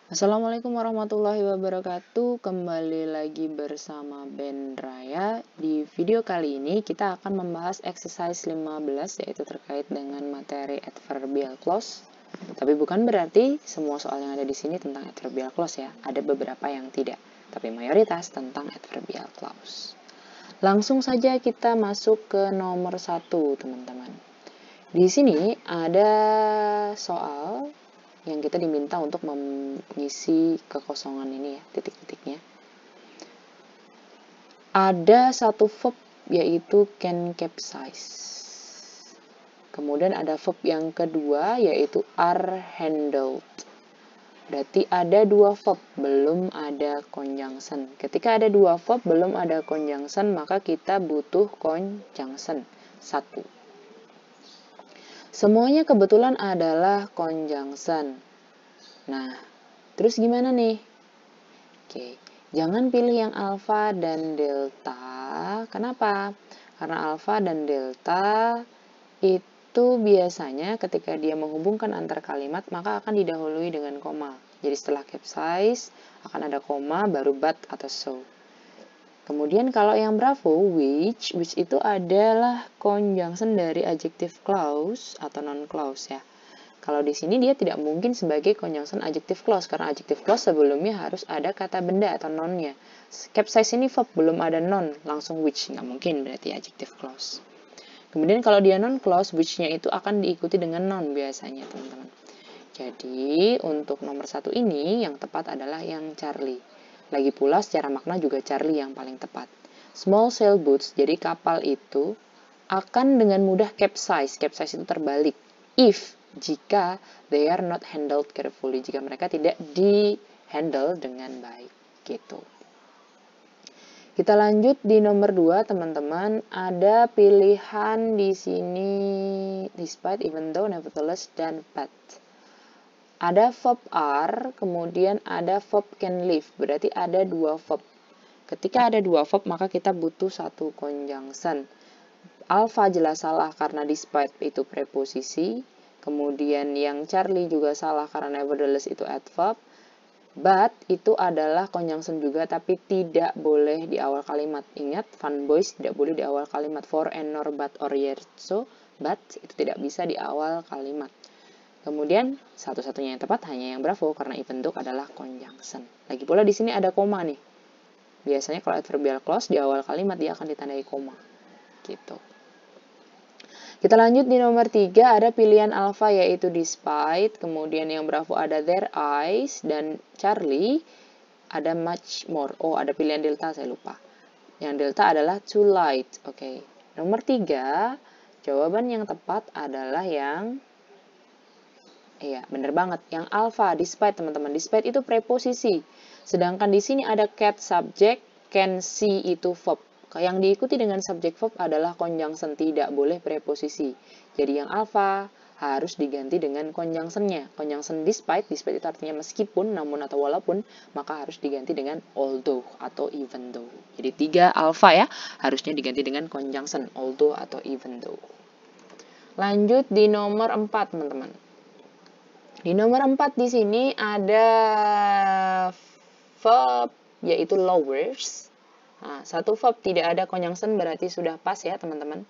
Assalamualaikum warahmatullahi wabarakatuh. Kembali lagi bersama Ben Raya. Di video kali ini kita akan membahas exercise 15 yaitu terkait dengan materi adverbial clause. Tapi bukan berarti semua soal yang ada di sini tentang adverbial clause ya. Ada beberapa yang tidak, tapi mayoritas tentang adverbial clause. Langsung saja kita masuk ke nomor 1, teman-teman. Di sini ada soal yang kita diminta untuk mengisi kekosongan ini ya, titik-titiknya. Ada satu verb yaitu can capsize. Kemudian ada verb yang kedua yaitu are handled. Berarti ada dua verb, belum ada conjunction. Ketika ada dua verb, belum ada conjunction, maka kita butuh conjunction. 1. Semuanya kebetulan adalah conjunction. Nah, terus gimana nih? Oke, jangan pilih yang alfa dan delta. Kenapa? Karena alfa dan delta itu biasanya ketika dia menghubungkan antar kalimat, maka akan didahului dengan koma. Jadi setelah capsize, akan ada koma, baru but atau so. Kemudian kalau yang bravo, which itu adalah conjunction dari adjective clause atau non clause ya. Kalau di sini dia tidak mungkin sebagai conjunction adjective clause karena adjective clause sebelumnya harus ada kata benda atau non-nya. Capsize ini verb belum ada non, langsung which, nggak mungkin berarti adjective clause. Kemudian kalau dia non clause, which-nya itu akan diikuti dengan non biasanya teman-teman. Jadi untuk nomor 1 ini yang tepat adalah yang Charlie. Lagi pula secara makna juga Charlie yang paling tepat. Small sailboats, jadi kapal itu akan dengan mudah capsize. Capsize itu terbalik. Jika they are not handled carefully. Jika mereka tidak di-handle dengan baik. Gitu. Kita lanjut di nomor 2, teman-teman. Ada pilihan di sini despite, even though, nevertheless, dan but. Ada verb are, kemudian ada verb can live. Berarti ada dua verb. Ketika ada dua verb, maka kita butuh satu conjunction. Alpha jelas salah karena despite itu preposisi. Kemudian yang Charlie juga salah karena nevertheless itu adverb. But itu adalah conjunction juga, tapi tidak boleh di awal kalimat. Ingat, fun boys tidak boleh di awal kalimat. For and nor but or yet so, but itu tidak bisa di awal kalimat. Kemudian satu-satunya yang tepat hanya yang bravo karena even though adalah conjunction. Lagi pula di sini ada koma nih. Biasanya kalau adverbial clause di awal kalimat dia akan ditandai koma. Gitu. Kita lanjut di nomor 3, ada pilihan alpha yaitu despite, kemudian yang bravo ada their eyes, dan Charlie ada much more. Oh, ada pilihan delta, saya lupa. Yang delta adalah too light. Oke. Nomor 3, jawaban yang tepat adalah yang iya, bener banget. Yang alpha, despite, teman-teman. Despite itu preposisi. Sedangkan di sini ada cat subject, can see itu verb. Yang diikuti dengan subject verb adalah conjunction, tidak boleh preposisi. Jadi yang alpha harus diganti dengan conjunction-nya. Conjunction despite itu artinya meskipun, namun, atau walaupun, maka harus diganti dengan although atau even though. Jadi 3 alpha ya, harusnya diganti dengan conjunction, although atau even though. Lanjut di nomor 4, teman-teman. Di nomor 4 di sini ada verb yaitu lowers. Nah, satu verb tidak ada conjunction berarti sudah pas ya, teman-teman.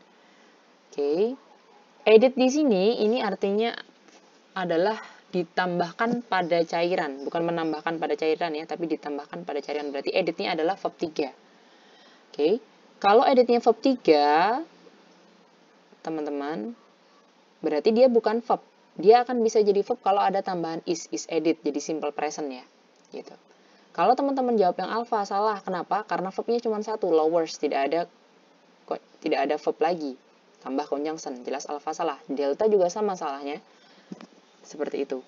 Oke. Edit di sini ini artinya adalah ditambahkan pada cairan, bukan menambahkan pada cairan ya, tapi ditambahkan pada cairan. Berarti editnya adalah verb 3. Oke. Kalau editnya verb 3, teman-teman, berarti dia bukan verb. Dia akan bisa jadi verb kalau ada tambahan is edit, jadi simple present ya. Gitu. Kalau teman-teman jawab yang alpha, salah. Kenapa? Karena verbnya cuma satu, lowers, tidak ada verb lagi. Tambah conjunction, jelas alpha salah. Delta juga sama salahnya. Seperti itu.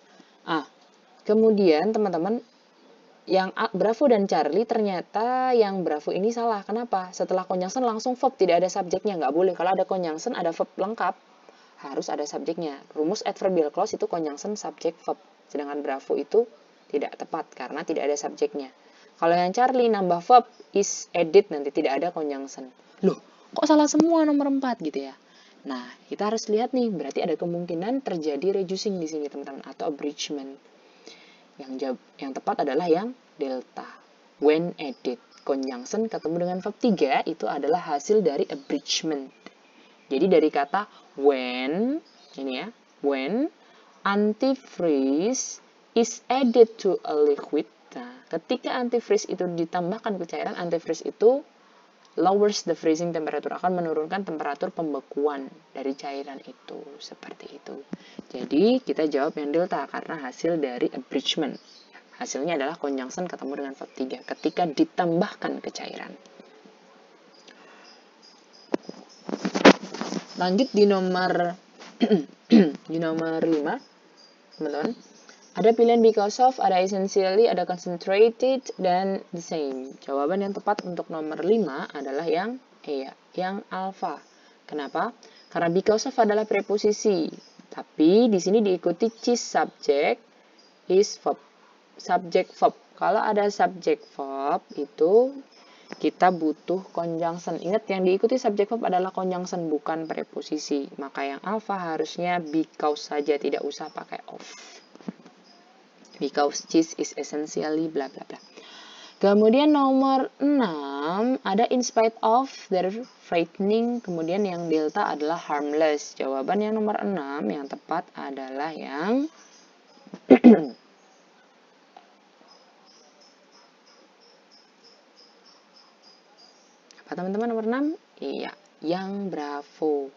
Kemudian teman-teman, yang bravo dan Charlie, ternyata yang bravo ini salah. Kenapa? Setelah conjunction langsung verb, tidak ada subjeknya. Nggak boleh. Kalau ada conjunction, ada verb lengkap, harus ada subjeknya. Rumus adverbial clause itu conjunction subject verb. Sedangkan bravo itu tidak tepat karena tidak ada subjeknya. Kalau yang Charlie nambah verb is edit, nanti tidak ada conjunction. Loh, kok salah semua nomor 4 gitu ya? Nah, kita harus lihat nih, berarti ada kemungkinan terjadi reducing di sini teman-teman atau abridgment. Yang tepat adalah yang delta. When added, conjunction ketemu dengan verb 3 itu adalah hasil dari abridgment. Jadi dari kata when, ini ya, when antifreeze is added to a liquid. Nah, ketika antifreeze itu ditambahkan ke cairan, antifreeze itu lowers the freezing temperature, akan menurunkan temperatur pembekuan dari cairan itu. Seperti itu. Jadi, kita jawab yang delta karena hasil dari abridgment. Hasilnya adalah conjunction ketemu dengan verb 3 ketika ditambahkan ke cairan. Lanjut di nomor di nomor 5, teman-teman. Ada pilihan because of, ada essentially, ada concentrated, dan the same. Jawaban yang tepat untuk nomor 5 adalah yang yang alpha. Kenapa? Karena because of adalah preposisi. Tapi di sini diikuti cis subject is verb. Subject verb. Kalau ada subject verb itu kita butuh conjunction. Ingat yang diikuti subject verb adalah conjunction bukan preposisi. Maka yang alpha harusnya because saja, tidak usah pakai of. Because cheese is essentially bla bla bla. Kemudian nomor 6 ada in spite of, their frightening. Kemudian yang delta adalah harmless. Jawaban yang nomor 6 yang tepat adalah yang apa teman-teman nomor 6? Iya, yang bravo.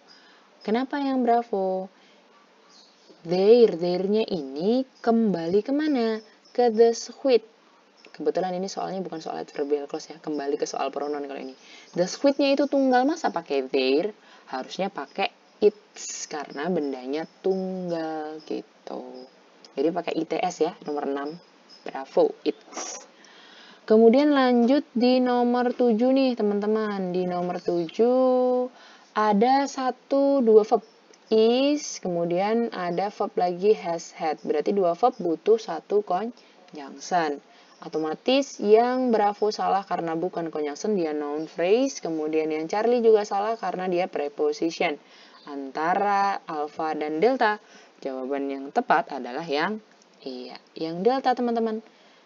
Kenapa yang bravo? There-nya ini kembali kemana? Ke the squid. Kebetulan ini soalnya bukan soal adverbial clause ya, kembali ke soal pronoun kalau ini. The squid-nya itu tunggal, masa pakai there? Harusnya pakai its, karena bendanya tunggal gitu. Jadi pakai its ya, nomor 6. Bravo, its. Kemudian lanjut di nomor 7 nih teman-teman. Di nomor 7 ada 1, 2 verb. Is, kemudian ada verb lagi has had. Berarti 2 verb butuh 1 conjunction. Otomatis yang bravo salah karena bukan conjunction, dia noun phrase. Kemudian yang Charlie juga salah karena dia preposition. Antara alpha dan delta, jawaban yang tepat adalah yang delta teman-teman.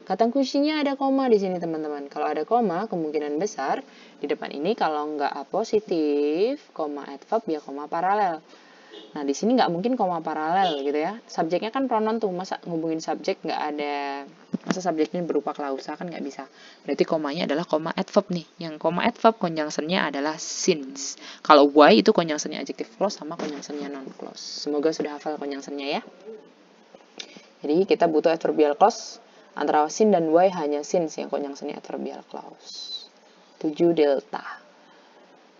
Kata kuncinya ada koma di sini teman-teman. Kalau ada koma, kemungkinan besar di depan ini kalau nggak apositif, koma adverb ya koma paralel. Nah, di sini nggak mungkin koma paralel gitu ya. Subjeknya kan pronoun tuh, masa ngubungin subjek nggak ada, masa subjeknya berupa klausa kan nggak bisa. Berarti komanya adalah koma adverb nih. Yang koma adverb conjunction-nya adalah since. Kalau why itu conjunction-nya adjective clause sama conjunction-nya noun clause. Semoga sudah hafal conjunction-nya ya. Jadi kita butuh adverbial clause antara sin dan why, hanya since yang conjunction-nya adverbial clause. 7 delta.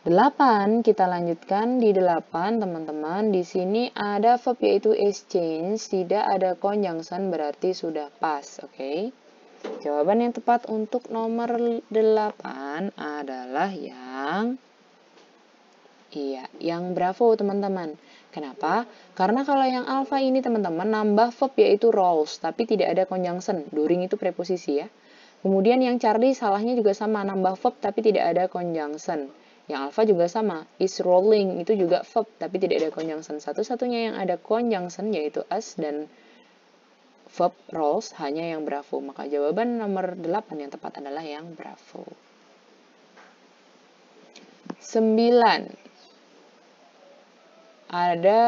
8, kita lanjutkan di 8 teman-teman. Di sini ada verb yaitu exchange, tidak ada conjunction berarti sudah pas, oke? Jawaban yang tepat untuk nomor 8 adalah yang bravo teman-teman. Kenapa? Karena kalau yang alpha ini teman-teman nambah verb yaitu rolls, tapi tidak ada conjunction. During itu preposisi ya. Kemudian yang Charlie salahnya juga sama, nambah verb tapi tidak ada conjunction. Yang alpha juga sama, is rolling, itu juga verb, tapi tidak ada conjunction. Satu-satunya yang ada conjunction yaitu as dan verb rolls, hanya yang bravo. Maka jawaban nomor 8 yang tepat adalah yang bravo. 9. Ada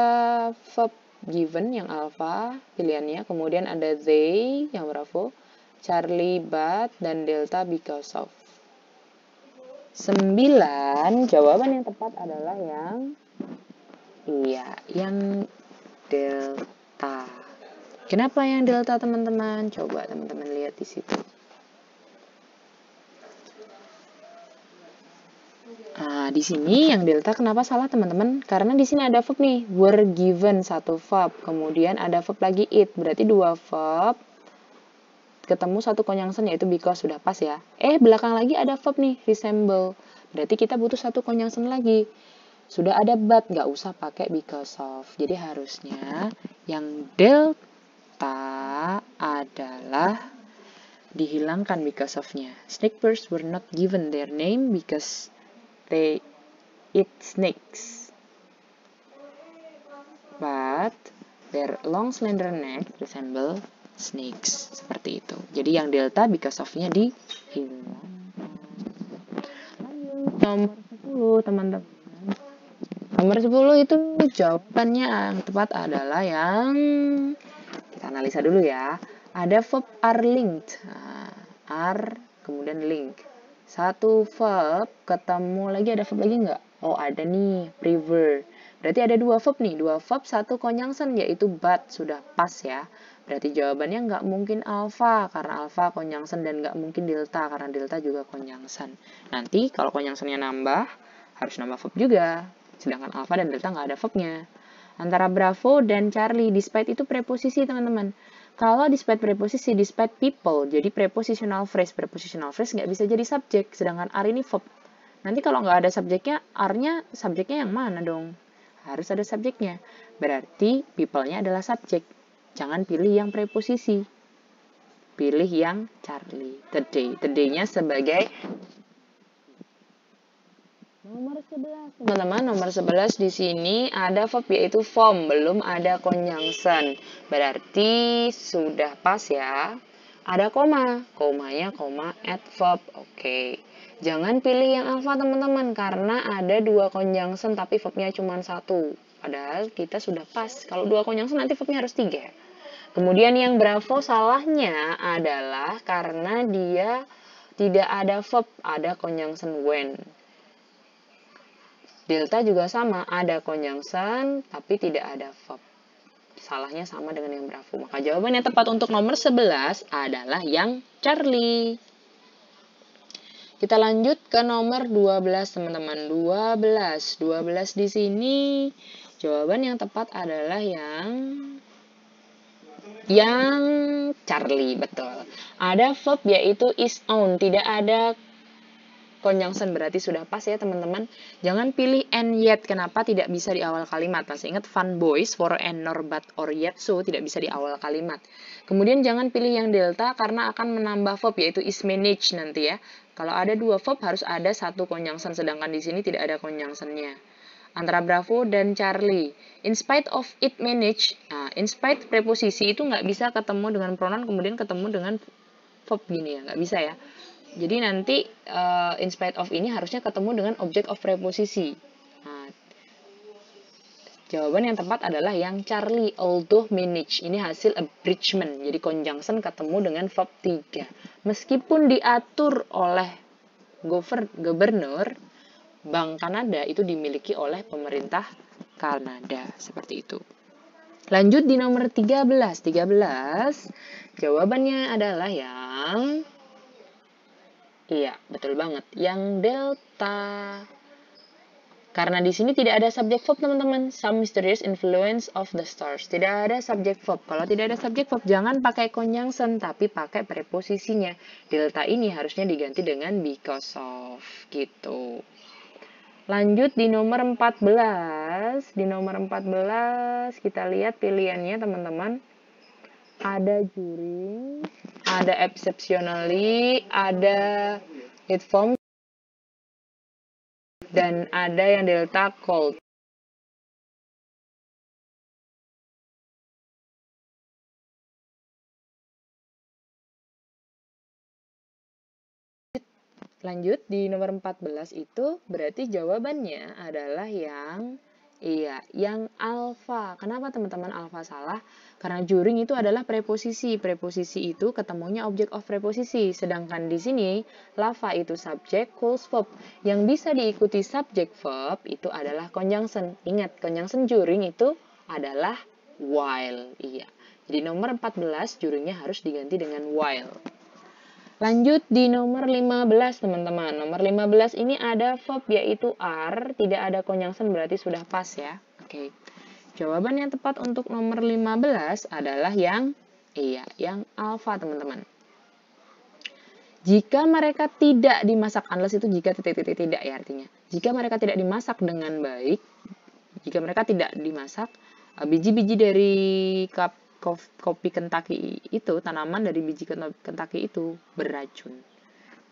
verb given yang alpha, pilihannya. Kemudian ada they yang bravo, Charlie, but, dan delta because of. 9, jawaban yang tepat adalah yang delta. Kenapa yang delta teman-teman? Coba teman-teman lihat di situ. Nah, di sini yang delta kenapa salah teman-teman? Karena di sini ada verb nih, were given, satu verb, kemudian ada verb lagi it, berarti 2 verb ketemu satu conjunction yaitu because, sudah pas ya. Belakang lagi ada verb nih, resemble. Berarti kita butuh satu conjunction lagi. Sudah ada but, nggak usah pakai because of. Jadi harusnya yang delta adalah dihilangkan because of-nya. Snake birds were not given their name because they eat snakes. But their long slender neck resemble snakes. Seperti itu. Jadi yang delta because of-nya dihilangkan. Nomor 10, teman-teman. Nomor 10 itu jawabannya yang tepat adalah yang kita analisa dulu ya. Ada verb are linked. Nah, are kemudian link. Satu verb ketemu lagi, ada verb lagi nggak? Oh, ada nih, prefer. Berarti ada dua verb nih, dua verb, satu conjunction yaitu but. Sudah pas ya. Berarti jawabannya nggak mungkin alpha karena alpha conjunction dan nggak mungkin delta karena delta juga conjunction. Nanti kalau conjunctionnya nambah, harus nambah verb juga. Sedangkan alpha dan delta nggak ada verbnya. Antara Bravo dan Charlie, despite itu preposisi teman-teman. Kalau despite preposisi, despite people, jadi prepositional phrase. Prepositional phrase nggak bisa jadi subjek, sedangkan are ini verb. Nanti kalau nggak ada subjeknya, are-nya subjeknya yang mana dong? Harus ada subjeknya. Berarti people-nya adalah subjek. Jangan pilih yang preposisi. Pilih yang Charlie. Today. Today-nya sebagai nomor 11. Teman-teman, nomor 11 di sini ada verb yaitu form, belum ada conjunction. Berarti sudah pas ya. Ada koma, komanya koma adverb. Oke. Jangan pilih yang alpha teman-teman karena ada dua conjunction tapi verbnya cuma satu. Padahal kita sudah pas. Kalau dua conjunction nanti verbnya harus 3. Kemudian yang Bravo salahnya adalah karena dia tidak ada verb, ada conjunction when. Delta juga sama, ada conjunction tapi tidak ada verb. Salahnya sama dengan yang Bravo. Maka jawaban yang tepat untuk nomor 11 adalah yang Charlie. Kita lanjut ke nomor 12, teman-teman. 12 di sini jawaban yang tepat adalah yang Charlie, betul. Ada verb yaitu is on, tidak ada conjunction, berarti sudah pas ya teman-teman. Jangan pilih and yet. Kenapa tidak bisa di awal kalimat? Masih ingat fun boys, for and nor but or yet, so tidak bisa di awal kalimat. Kemudian jangan pilih yang delta karena akan menambah verb yaitu is managed nanti ya. Kalau ada dua verb harus ada satu conjunction, sedangkan di sini tidak ada conjunction-nya. Antara Bravo dan Charlie. In spite of it managed, in spite preposisi itu nggak bisa ketemu dengan pronoun kemudian ketemu dengan verb gini ya, nggak bisa ya. Jadi nanti in spite of ini harusnya ketemu dengan object of preposisi. Nah, jawaban yang tepat adalah yang Charlie, although managed. Ini hasil abridgment. Jadi conjunction ketemu dengan verb 3. Meskipun diatur oleh gubernur, Bank Kanada itu dimiliki oleh pemerintah Kanada. Seperti itu. Lanjut di nomor 13. 13, jawabannya adalah yang iya, betul banget. Yang delta. Karena di sini tidak ada subject verb, teman-teman. Some mysterious influence of the stars. Tidak ada subject verb. Kalau tidak ada subject verb, jangan pakai conjunction, tapi pakai preposisinya. Delta ini harusnya diganti dengan because of. Gitu. Lanjut di nomor 14. Di nomor 14, kita lihat pilihannya, teman-teman. Ada during, ada exceptionally, ada it form, dan ada yang delta cold. Lanjut di nomor 14 itu berarti jawabannya adalah yang yang alpha. Kenapa teman-teman alpha salah? Karena during itu adalah preposisi. Preposisi itu ketemunya object of preposisi. Sedangkan di sini lava itu subject, calls verb. Yang bisa diikuti subject verb itu adalah conjunction. Ingat, conjunction during itu adalah while. Iya. Jadi nomor 14 duringnya harus diganti dengan while. Lanjut di nomor 15, teman-teman. Nomor 15 ini ada verb yaitu are, tidak ada conjunction berarti sudah pas ya. Oke. Jawaban yang tepat untuk nomor 15 adalah yang yang alpha, teman-teman. Jika mereka tidak dimasak, unless itu jika tidak ya artinya. Jika mereka tidak dimasak dengan baik, jika mereka tidak dimasak, biji-biji dari kopi Kentucky itu, tanaman dari biji Kentucky itu beracun.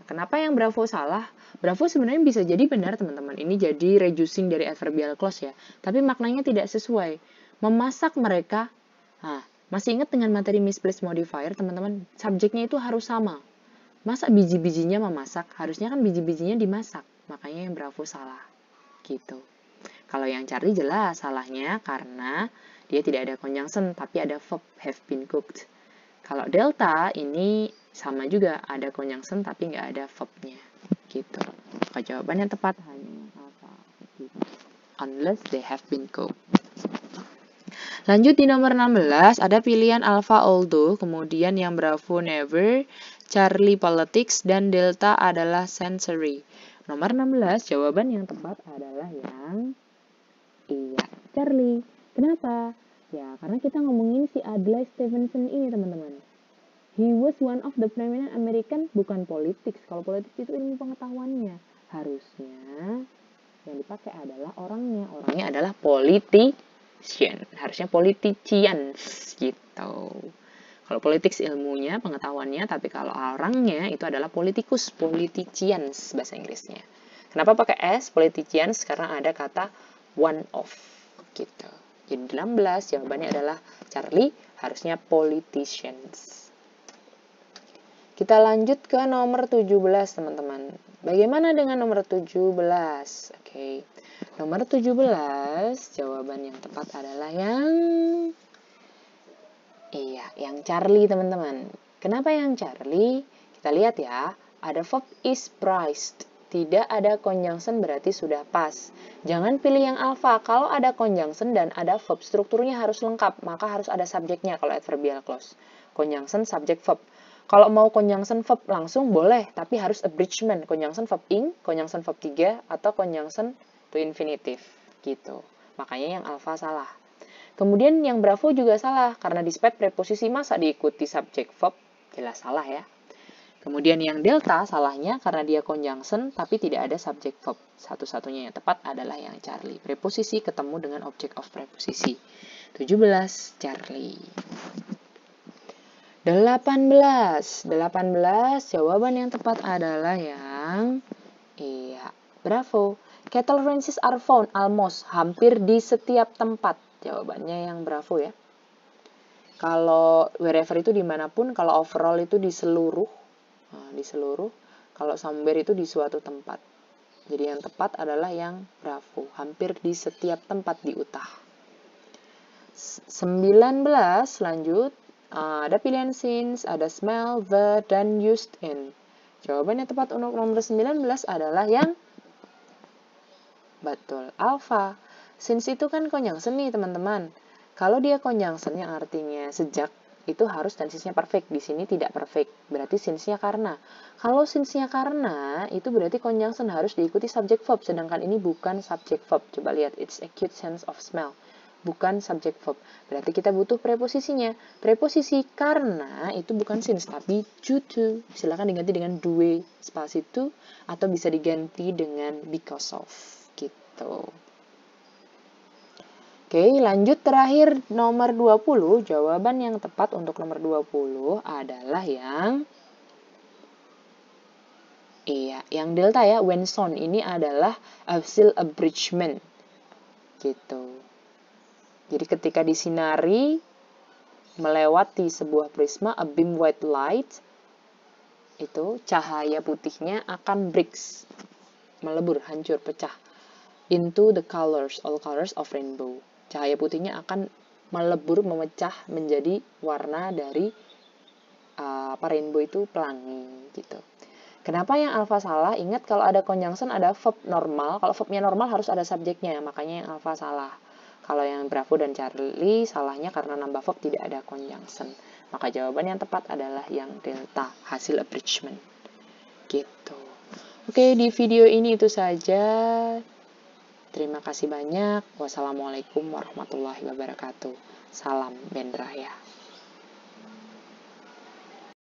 Kenapa yang Bravo salah? Bravo sebenarnya bisa jadi benar, teman-teman. Ini jadi reducing dari adverbial clause ya. Tapi maknanya tidak sesuai. Memasak mereka, Masih ingat dengan materi misplaced modifier, teman-teman? Subjeknya itu harus sama. Masa biji-bijinya memasak? Harusnya kan biji-bijinya dimasak. Makanya yang Bravo salah. Gitu. Kalau yang Charlie jelas salahnya karena dia tidak ada conjunction, tapi ada verb have been cooked. Kalau Delta ini sama juga, ada conjunction tapi nggak ada verbnya. Gitu. Maka jawaban yang tepat hanya yang alpha. Unless they have been cooked. Lanjut di nomor 16, ada pilihan alpha although, kemudian yang Bravo never, Charlie politics, dan Delta adalah sensory. Nomor 16, jawaban yang tepat adalah yang iya, Charlie. Kenapa? Ya, karena kita ngomongin si Adlai Stevenson ini, teman-teman. He was one of the prominent American, bukan politics. Kalau politics itu ilmu pengetahuannya. Harusnya yang dipakai adalah orangnya. Orangnya adalah politician. Harusnya politicians gitu. Kalau politics ilmunya, pengetahuannya, tapi kalau orangnya itu adalah politikus, politicians bahasa Inggrisnya. Kenapa pakai S, politicians? Karena ada kata one of gitu. Jadi 16 jawabannya adalah Charlie, harusnya politicians. Kita lanjut ke nomor 17, teman-teman. Bagaimana dengan nomor 17? Oke. Nomor 17, jawaban yang tepat adalah yang iya, yang Charlie, teman-teman. Kenapa yang Charlie? Kita lihat ya, ada verb is priced. Tidak ada conjunction berarti sudah pas. Jangan pilih yang alpha. Kalau ada conjunction dan ada verb, strukturnya harus lengkap. Maka harus ada subjeknya kalau adverbial clause. Conjunction, subject, verb. Kalau mau conjunction verb langsung boleh, tapi harus abridgment. Conjunction verb ing, conjunction verb 3, atau conjunction to infinitive. Gitu. Makanya yang alpha salah. Kemudian yang Bravo juga salah, karena di spek preposisi masa diikuti subject verb, jelas salah ya. Kemudian yang Delta salahnya karena dia conjunction tapi tidak ada subject verb. Satu-satunya yang tepat adalah yang Charlie. Preposisi ketemu dengan object of preposisi. 17 Charlie. 18 jawaban yang tepat adalah yang iya, Bravo. Cattle ranches are found almost, hampir di setiap tempat. Jawabannya yang Bravo ya. Kalau wherever itu dimanapun, kalau overall itu di seluruh. Nah, di seluruh. Kalau somewhere itu di suatu tempat. Jadi yang tepat adalah yang Bravo. Hampir di setiap tempat di utah. 19 lanjut. Ada pilihan since, ada smell, the, dan used in. Jawaban yang tepat untuk nomor 19 adalah yang betul, alpha. Since itu kan conjunction nih, teman-teman. Kalau dia conjunction yang artinya sejak, itu harus dan since-nya perfect. Di sini tidak perfect. Berarti since-nya karena. Kalau since-nya karena, itu berarti conjunction harus diikuti subject verb. Sedangkan ini bukan subject verb. Coba lihat, it's acute sense of smell. Bukan subject verb. Berarti kita butuh preposisinya. Preposisi karena itu bukan since, tapi due to. Silakan diganti dengan due spasi to, atau bisa diganti dengan because of. Gitu. Oke, lanjut terakhir nomor 20. Jawaban yang tepat untuk nomor 20 adalah yang iya, yang Delta ya. When sound ini adalah hasil abridgment. Gitu. Jadi ketika disinari melewati sebuah prisma, a beam white light, itu cahaya putihnya akan breaks, melebur, hancur, pecah, into the colors, all colors of rainbow. Cahaya putihnya akan melebur, memecah menjadi warna dari rainbow itu pelangi gitu. Kenapa yang alpha salah? Ingat kalau ada conjunction ada verb normal. Kalau verbnya normal harus ada subjeknya, makanya yang alpha salah. Kalau yang Bravo dan Charlie salahnya karena nambah verb tidak ada conjunction. Maka jawaban yang tepat adalah yang Delta, hasil abridgment. Gitu. Oke, di video ini itu saja. Terima kasih banyak. Wassalamualaikum warahmatullahi wabarakatuh. Salam Bendraya.